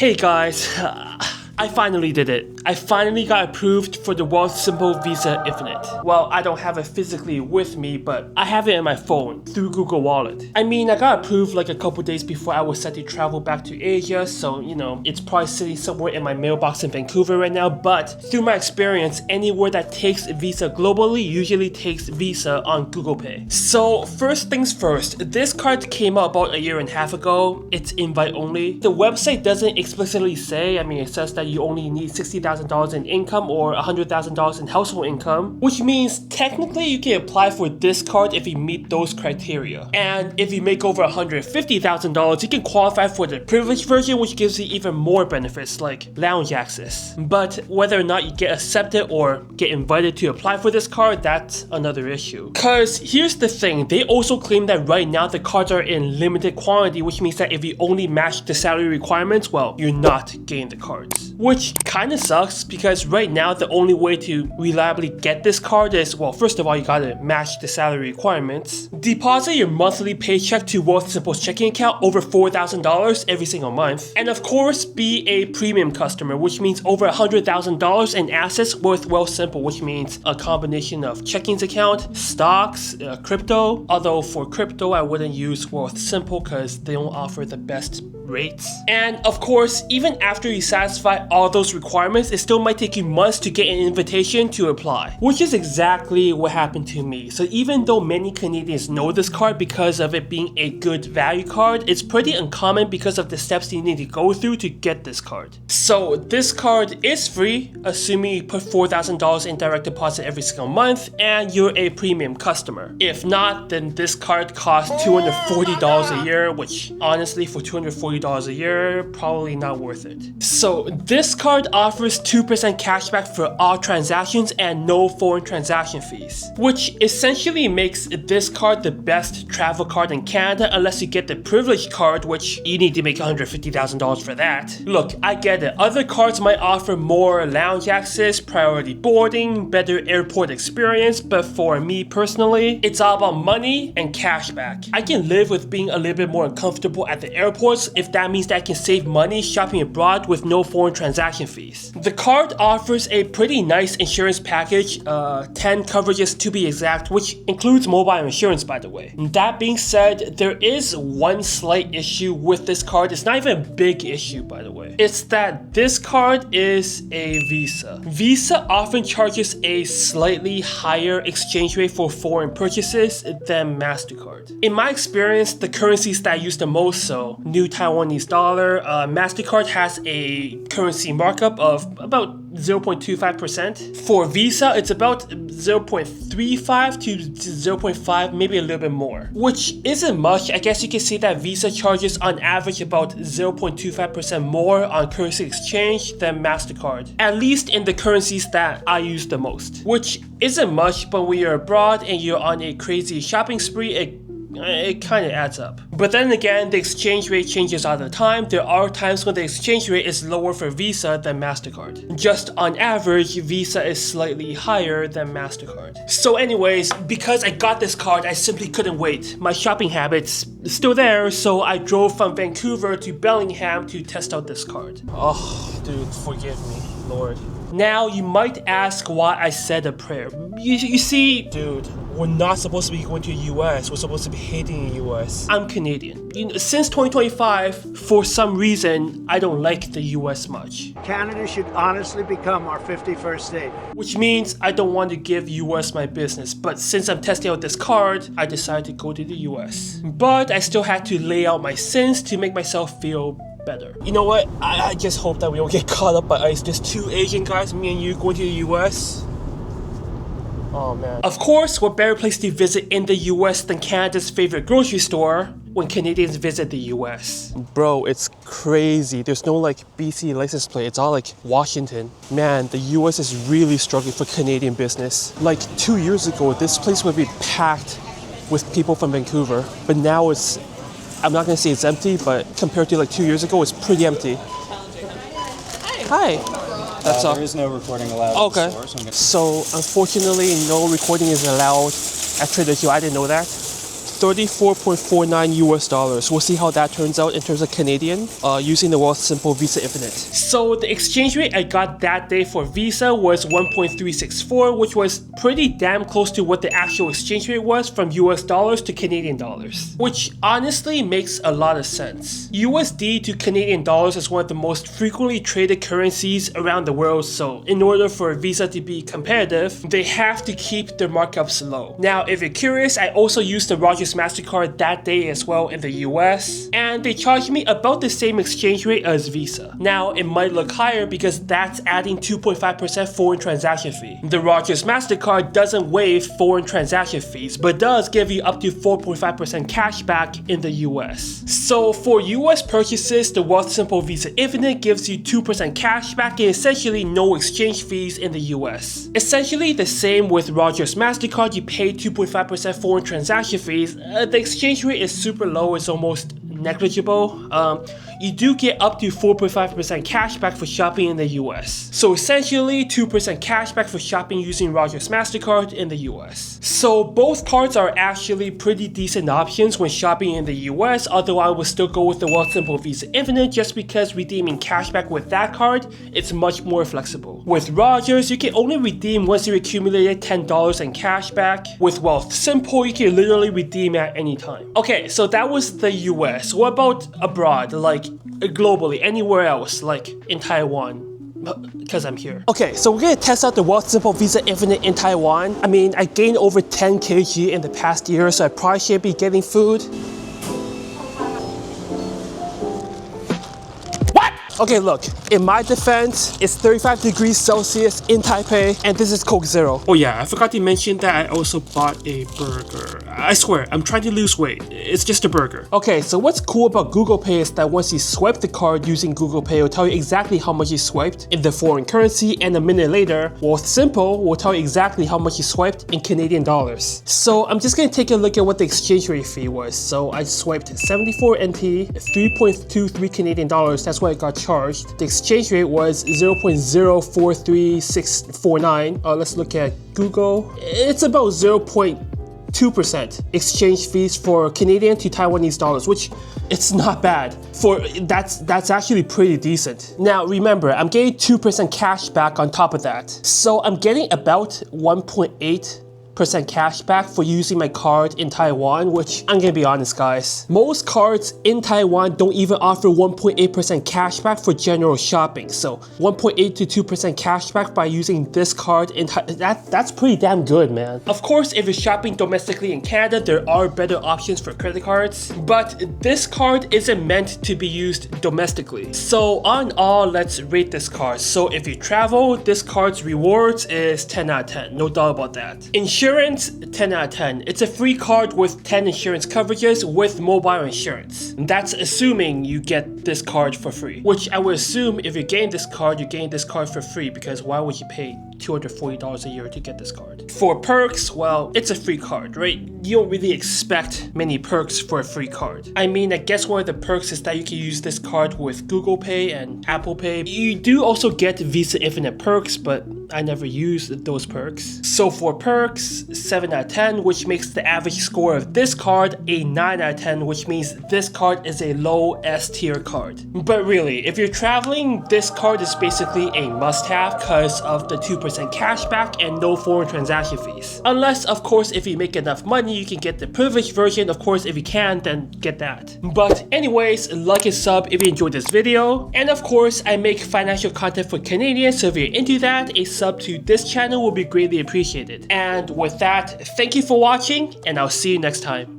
Hey guys, I finally did it. I finally got approved for the Wealthsimple Visa Infinite. Well, I don't have it physically with me, but I have it in my phone through Google Wallet. I mean, I got approved like a couple days before I was set to travel back to Asia, so you know, it's probably sitting somewhere in my mailbox in Vancouver right now, but through my experience, anywhere that takes Visa globally usually takes Visa on Google Pay. So first things first, this card came out about a year and a half ago. It's invite only. The website doesn't explicitly say, it says that you only need $60,000 in income or $100,000 in household income, which means technically you can apply for this card if you meet those criteria. And if you make over $150,000, you can qualify for the privileged version, which gives you even more benefits like lounge access. But whether or not you get accepted or get invited to apply for this card, that's another issue. Cause here's the thing, they also claim that right now the cards are in limited quantity, which means that if you only match the salary requirements, well, you're not getting the cards. Which kinda sucks because right now the only way to reliably get this card is, well, first of all, you gotta match the salary requirements. Deposit your monthly paycheck to Wealthsimple's checking account over $4,000 every single month. And of course, be a premium customer, which means over $100,000 in assets with Wealthsimple, which means a combination of checkings account, stocks, crypto. Although for crypto, I wouldn't use Wealthsimple because they don't offer the best rates. And of course, even after you satisfy all those requirements, it still might take you months to get an invitation to apply, which is exactly what happened to me. So even though many Canadians know this card because of it being a good value card, it's pretty uncommon because of the steps you need to go through to get this card. So this card is free, assuming you put $4,000 in direct deposit every single month and you're a premium customer. If not, then this card costs $240 a year, which honestly for $240 a year, probably not worth it. So this card offers 2% cashback for all transactions and no foreign transaction fees, which essentially makes this card the best travel card in Canada unless you get the privileged card, which you need to make $150,000 for that. Look, I get it. Other cards might offer more lounge access, priority boarding, better airport experience, but for me personally, it's all about money and cashback. I can live with being a little bit more uncomfortable at the airports if that means that I can save money shopping abroad with no foreign transaction fees. The card offers a pretty nice insurance package, 10 coverages to be exact, which includes mobile insurance, by the way. That being said, there is one slight issue with this card. It's not even a big issue, by the way. It's that this card is a Visa. Visa often charges a slightly higher exchange rate for foreign purchases than Mastercard. In my experience, the currencies that I use the most, so New Taiwanese dollar, Mastercard has a currency markup of about 0.25%. For Visa, it's about 0.35 to 0.5, maybe a little bit more, which isn't much. I guess you can see that Visa charges on average about 0.25% more on currency exchange than Mastercard, at least in the currencies that I use the most, which isn't much, but when you're abroad and you're on a crazy shopping spree, it kind of adds up. But then again, the exchange rate changes all the time. There are times when the exchange rate is lower for Visa than Mastercard. Just on average, Visa is slightly higher than Mastercard. So anyways, because I got this card, I simply couldn't wait. My shopping habits still there, so I drove from Vancouver to Bellingham to test out this card. Oh, dude, forgive me, Lord. Now, you might ask why I said a prayer. You see, dude, we're not supposed to be going to the US. We're supposed to be hating the US. I'm Canadian. Since 2025, for some reason, I don't like the US much. Canada should honestly become our 51st state. Which means I don't want to give US my business. But since I'm testing out this card, I decided to go to the US. But I still had to lay out my sins to make myself feel better. You know what? I just hope that we don't get caught up by ICE. There's two Asian guys, me and you, going to the US. Oh man. Of course, what better place to visit in the US than Canada's favorite grocery store when Canadians visit the US. Bro, it's crazy. There's no like BC license plate. It's all like Washington. Man, the US is really struggling for Canadian business. Like 2 years ago, this place would be packed with people from Vancouver, but now it's, I'm not gonna say it's empty, but compared to like 2 years ago, it's pretty empty. Hi. That's all. There is no recording allowed okay. at the store, so unfortunately, no recording is allowed at Trader Joe. I didn't know that. $34.49 US. We'll see how that turns out in terms of Canadian using the Wealthsimple Visa Infinite. So the exchange rate I got that day for Visa was 1.364, which was pretty damn close to what the actual exchange rate was from US dollars to Canadian dollars, which honestly makes a lot of sense. USD to Canadian dollars is one of the most frequently traded currencies around the world, so in order for Visa to be competitive, they have to keep their markups low. Now, if you're curious, I also used the Rogers Mastercard that day as well in the US, and they charged me about the same exchange rate as Visa. Now, it might look higher because that's adding 2.5% foreign transaction fee. The Rogers Mastercard doesn't waive foreign transaction fees, but does give you up to 4.5% cash back in the US. So for US purchases, the Wealthsimple Visa Infinite gives you 2% cash back and essentially no exchange fees in the US. Essentially the same with Rogers Mastercard, you pay 2.5% foreign transaction fees. The exchange rate is super low, it's almost negligible. You do get up to 4.5% cash back for shopping in the US. So essentially 2% cash back for shopping using Rogers Mastercard in the US. So both cards are actually pretty decent options when shopping in the US, although I would still go with the Wealthsimple Visa Infinite just because redeeming cash back with that card it's much more flexible. With Rogers, you can only redeem once you accumulated $10 in cash back. With Wealthsimple, you can literally redeem at any time. Okay, so that was the US. What about abroad, like globally, anywhere else, like in Taiwan? Because I'm here. Okay, so we're gonna test out the Wealthsimple Visa Infinite in Taiwan. I mean, I gained over 10 kg in the past year, so I probably should be getting food. Okay, look, in my defense, it's 35 degrees Celsius in Taipei, and this is Coke Zero. Oh yeah, I forgot to mention that I also bought a burger. I swear, I'm trying to lose weight. It's just a burger. Okay, so what's cool about Google Pay is that once you swipe the card using Google Pay, it'll tell you exactly how much you swiped in the foreign currency, and a minute later, Wealthsimple will tell you exactly how much you swiped in Canadian dollars. So I'm just gonna take a look at what the exchange rate fee was. So I swiped 74 NT, 3.23 Canadian dollars, that's what I got charged. The exchange rate was 0.043649. Let's look at Google. It's about 0.2% exchange fees for Canadian to Taiwanese dollars, which it's not bad. That's actually pretty decent. Now remember, I'm getting 2% cash back on top of that. So I'm getting about 1.8% cash back for using my card in Taiwan, which I'm gonna be honest guys, most cards in Taiwan don't even offer 1.8% cash back for general shopping. So 1.8 to 2% cash back by using this card in that's pretty damn good, man. Of course, if you're shopping domestically in Canada, there are better options for credit cards, but this card isn't meant to be used domestically. So on all, let's rate this card. So if you travel, this card's rewards is 10 out of 10, no doubt about that. Insurance, 10 out of 10. It's a free card with 10 insurance coverages with mobile insurance. That's assuming you get this card for free, which I would assume if you gain this card, you gain this card for free, because why would you pay $240 a year to get this card? For perks, well, it's a free card, right? You don't really expect many perks for a free card. I mean, I guess one of the perks is that you can use this card with Google Pay and Apple Pay. You do also get Visa Infinite perks, but I never used those perks. So for perks, 7 out of 10, which makes the average score of this card a 9 out of 10, which means this card is a low S tier card. But really, if you're traveling, this card is basically a must-have because of the 2% cash back and no foreign transaction fees. Unless, of course, if you make enough money, you can get the privileged version. Of course, if you can, then get that. But anyways, like and sub if you enjoyed this video. And of course, I make financial content for Canadians, so if you're into that, a sub to this channel will be greatly appreciated. And with that, thank you for watching, and I'll see you next time.